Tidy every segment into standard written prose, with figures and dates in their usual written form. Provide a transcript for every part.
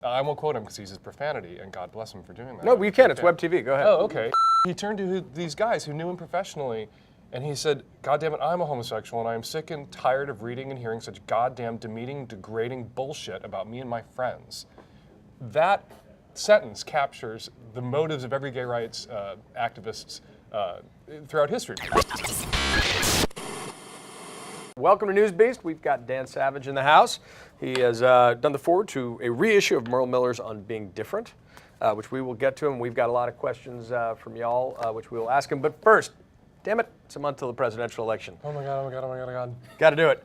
I won't quote him because he uses profanity, and God bless him for doing that. No, you can. It's web TV. Go ahead. Oh, okay. He turned to these guys who knew him professionally, and he said, God damn it, I'm a homosexual, and I am sick and tired of reading and hearing such goddamn demeaning, degrading bullshit about me and my friends. That sentence captures the motives of every gay rights activists throughout history. Welcome to NewsBeast. We've got Dan Savage in the house. He has done the forward to a reissue of Merle Miller's On Being Different, which we will get to him. We've got a lot of questions from y'all, which we will ask him. But first, damn it, it's a month till the presidential election. Oh my God, oh my God, oh my God, oh my God. Got to do it.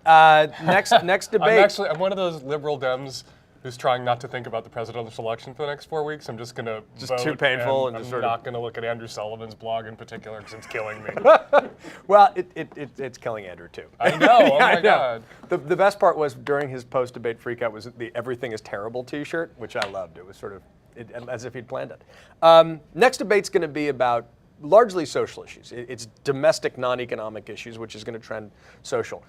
Next debate. I'm one of those liberal Dems who's trying not to think about the presidential election for the next 4 weeks. I'm just going to vote, too painful and just I'm sort not going to look at Andrew Sullivan's blog in particular because it's killing me. Well, it's killing Andrew too. I know. Yeah, oh my God. The best part was during his post-debate freakout was the "Everything is Terrible" T-shirt, which I loved. It was sort of as if he'd planned it. Next debate's going to be about largely social issues. It's domestic, non-economic issues, which is going to trend social.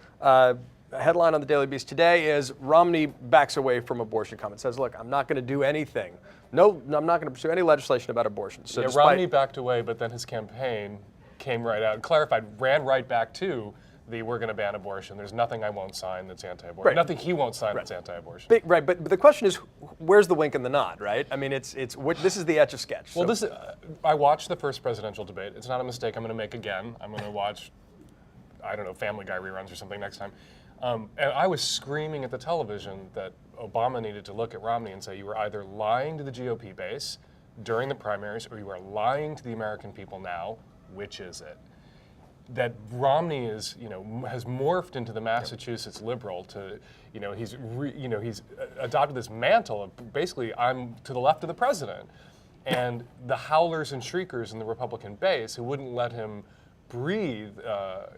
A headline on the Daily Beast today is Romney backs away from abortion comments. Says, look, I'm not going to do anything. No, I'm not going to pursue any legislation about abortion. So yeah, Romney backed away, but then his campaign came right out and clarified, ran right back to the we're going to ban abortion. There's nothing I won't sign that's anti-abortion. Right. Nothing he won't sign that's anti-abortion. Right, but the question is, where's the wink and the nod, right? I mean, this is the Etch-a-Sketch. Well, I watched the first presidential debate. It's not a mistake I'm going to make again. I'm going to watch, I don't know, Family Guy reruns or something next time. And I was screaming at the television that Obama needed to look at Romney and say, you were either lying to the GOP base during the primaries or you are lying to the American people now. Which is it? That Romney is, has morphed into the Massachusetts liberal to, he's adopted this mantle of basically I'm to the left of the president. And the howlers and shriekers in the Republican base who wouldn't let him breathe,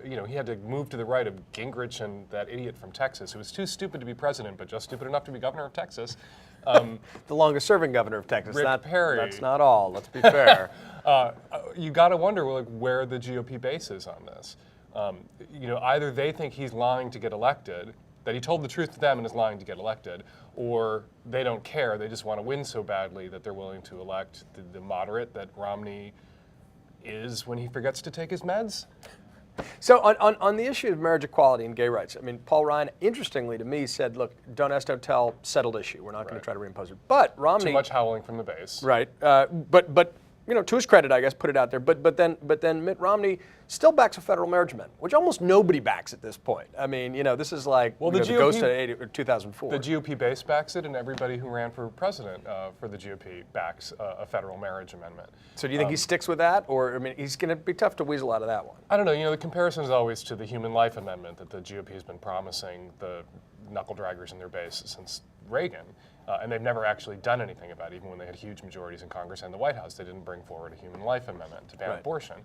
he had to move to the right of Gingrich and that idiot from Texas who was too stupid to be president, but just stupid enough to be governor of Texas. The longest serving governor of Texas. Rick Perry. That's not all, let's be fair. You got to wonder where the GOP base is on this. Either they think he's lying to get elected, that he told the truth to them and is lying to get elected, or they don't care, they just want to win so badly that they're willing to elect the moderate that Romney is when he forgets to take his meds. So on the issue of marriage equality and gay rights, I mean, Paul Ryan, interestingly to me, said, look, don't ask, don't tell, settled issue. We're not going to try to reimpose it. But Romney... Too much howling from the base. Right. But to his credit, I guess, put it out there. But then Mitt Romney still backs a federal marriage amendment, which almost nobody backs at this point. I mean, this is like the ghost of 2004. The GOP base backs it, and everybody who ran for president for the GOP backs a federal marriage amendment. So do you think he sticks with that? Or, I mean, he's going to be tough to weasel out of that one. I don't know. The comparison is always to the human life amendment that the GOP has been promising the knuckle draggers in their base since Reagan. And they've never actually done anything about it, even when they had huge majorities in Congress and the White House. They didn't bring forward a human life amendment to ban abortion.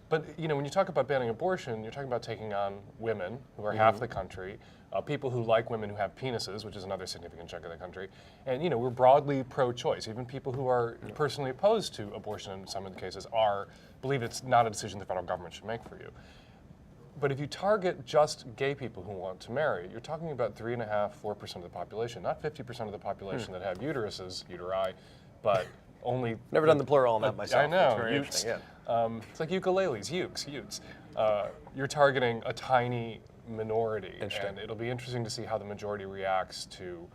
But when you talk about banning abortion, you're talking about taking on women who are half the country, people who like women who have penises, which is another significant chunk of the country. And we're broadly pro-choice. Even people who are personally opposed to abortion in some of the cases believe it's not a decision the federal government should make for you. But if you target just gay people who want to marry, you're talking about 3.5%, 4% of the population, not 50% of the population that have uteri, but only... Never done the plural on that myself. I know. It's very interesting, yeah. It's like ukuleles, utes. You're targeting a tiny minority, and it'll be interesting to see how the majority reacts to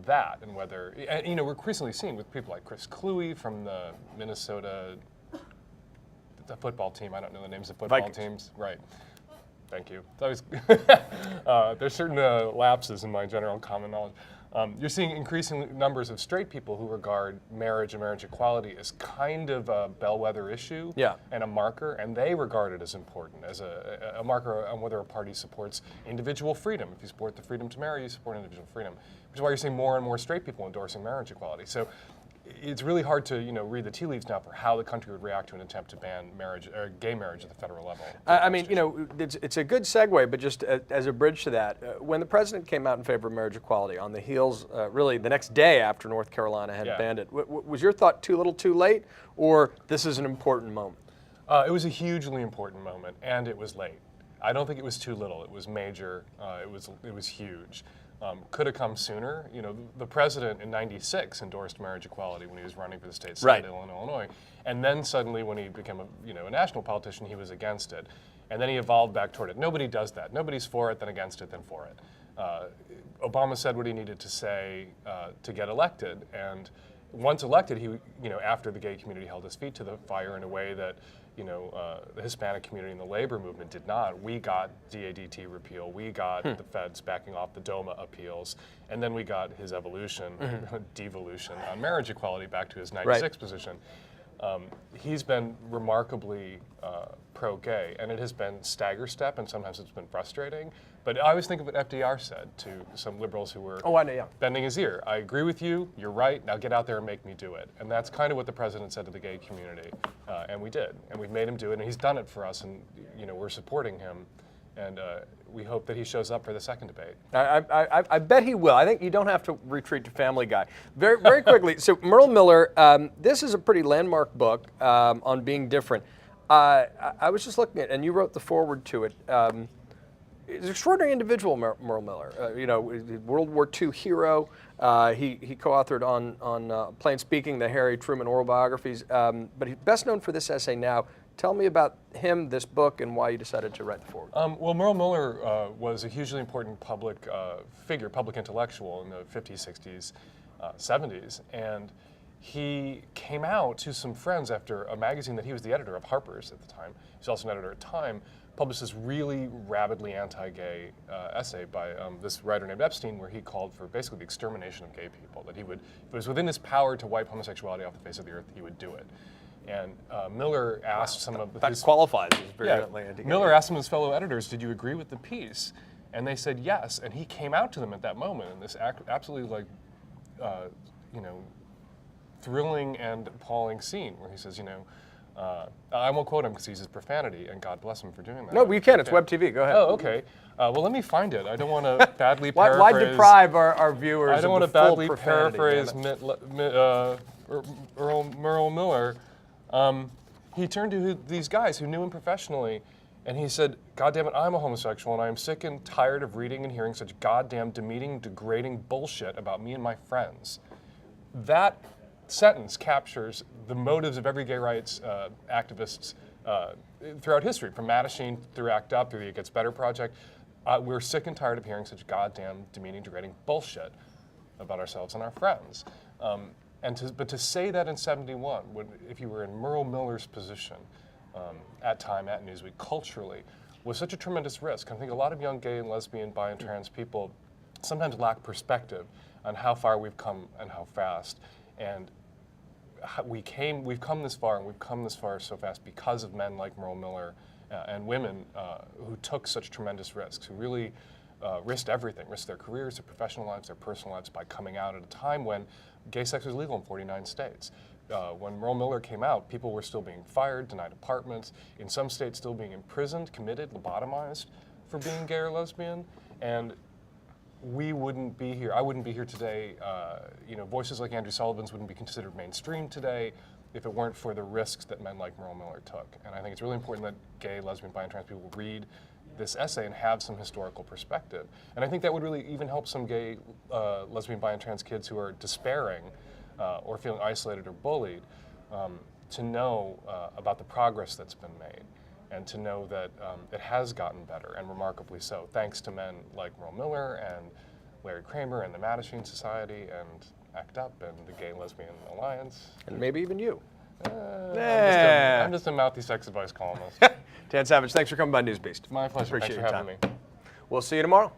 that, and whether... And, we're increasingly seeing with people like Chris Cluey from the Minnesota the football team. I don't know the names of football Vikings. teams. Right. Thank you. It's always, there's certain lapses in my general common knowledge. You're seeing increasing numbers of straight people who regard marriage and marriage equality as kind of a bellwether issue and a marker, and they regard it as important, as a marker on whether a party supports individual freedom. If you support the freedom to marry, you support individual freedom, which is why you're seeing more and more straight people endorsing marriage equality. So it's really hard to read the tea leaves now for how the country would react to an attempt to ban marriage or gay marriage at the federal level. I mean, it's a good segue, but just as a bridge to that, when the president came out in favor of marriage equality on the heels, really the next day after North Carolina had banned it, was your thought too little, too late, or this is an important moment? It was a hugely important moment, and it was late. I don't think it was too little. It was major. It was huge. could have come sooner. You know, the president in '96 endorsed marriage equality when he was running for the state Right. senate in Illinois, and then suddenly when he became a national politician, he was against it, and then he evolved back toward it. Nobody does that. Nobody's for it, then against it, then for it. Obama said what he needed to say to get elected, and once elected, he, after the gay community held his feet to the fire in a way that, the Hispanic community and the labor movement did not. We got DADT repeal, we got the feds backing off the DOMA appeals, and then we got his evolution, devolution on marriage equality back to his '96 position. He's been remarkably pro-gay, and it has been stagger step, and sometimes it's been frustrating. But I always think of what FDR said to some liberals who were bending his ear. I agree with you, you're right, now get out there and make me do it. And that's kind of what the president said to the gay community, and we did. And we've made him do it, and he's done it for us, and we're supporting him. And we hope that he shows up for the second debate. I bet he will. I think you don't have to retreat to Family Guy. Very, very quickly, so Merle Miller, this is a pretty landmark book on being different. I was just looking at, and you wrote the foreword to it. He's an extraordinary individual, Merle Miller. World War II hero. He co-authored on Plain Speaking, the Harry Truman oral biographies. But he's best known for this essay now. Tell me about him, this book, and why you decided to write the foreword. Well, Merle Miller was a hugely important public figure, public intellectual in the 50s, 60s, 70s. And he came out to some friends after a magazine that he was the editor of, Harper's at the time. He was also an editor at Time, published this really rabidly anti-gay essay by this writer named Epstein, where he called for basically the extermination of gay people, that he would, if it was within his power to wipe homosexuality off the face of the earth, he would do it. And Miller asked some of his qualifies as virulently anti-gay. Miller asked some of his fellow editors, did you agree with the piece? And they said yes, and he came out to them at that moment in this absolutely thrilling and appalling scene where he says, I won't quote him because he uses profanity, and God bless him for doing that. No, you can. It's web TV. Go ahead. Oh, okay. Well, let me find it. I don't want to badly paraphrase. Why deprive our viewers I don't of want the to full badly profanity, paraphrase Merle Miller. He turned to these guys who knew him professionally, and he said, God damn it, I'm a homosexual, and I am sick and tired of reading and hearing such goddamn demeaning, degrading bullshit about me and my friends. That sentence captures the motives of every gay rights activists throughout history, from Mattachine through ACT UP, through the It Gets Better Project. We're sick and tired of hearing such goddamn demeaning, degrading bullshit about ourselves and our friends. But to say that in '71, if you were in Merle Miller's position at Time, at Newsweek, culturally, was such a tremendous risk. I think a lot of young gay and lesbian, bi and trans people sometimes lack perspective on how far we've come and how fast. And we've come this far, and we've come this far so fast because of men like Merle Miller and women who took such tremendous risks, who really risked everything, risked their careers, their professional lives, their personal lives by coming out at a time when gay sex was legal in 49 states. When Merle Miller came out, people were still being fired, denied apartments, in some states still being imprisoned, committed, lobotomized for being gay or lesbian, and we wouldn't be here. I wouldn't be here today. Voices like Andrew Sullivan's wouldn't be considered mainstream today if it weren't for the risks that men like Merle Miller took. And I think it's really important that gay, lesbian, bi, and trans people read this essay and have some historical perspective. And I think that would really even help some gay, lesbian, bi, and trans kids who are despairing or feeling isolated or bullied to know about the progress that's been made, and to know that it has gotten better, and remarkably so, thanks to men like Merle Miller and Larry Kramer and the Mattachine Society and ACT UP and the Gay and Lesbian Alliance. And maybe even you. I'm just a mouthy sex advice columnist. Dan Savage, thanks for coming by NewsBeast. My pleasure. Appreciate Thanks for your having time. me. We'll see you tomorrow.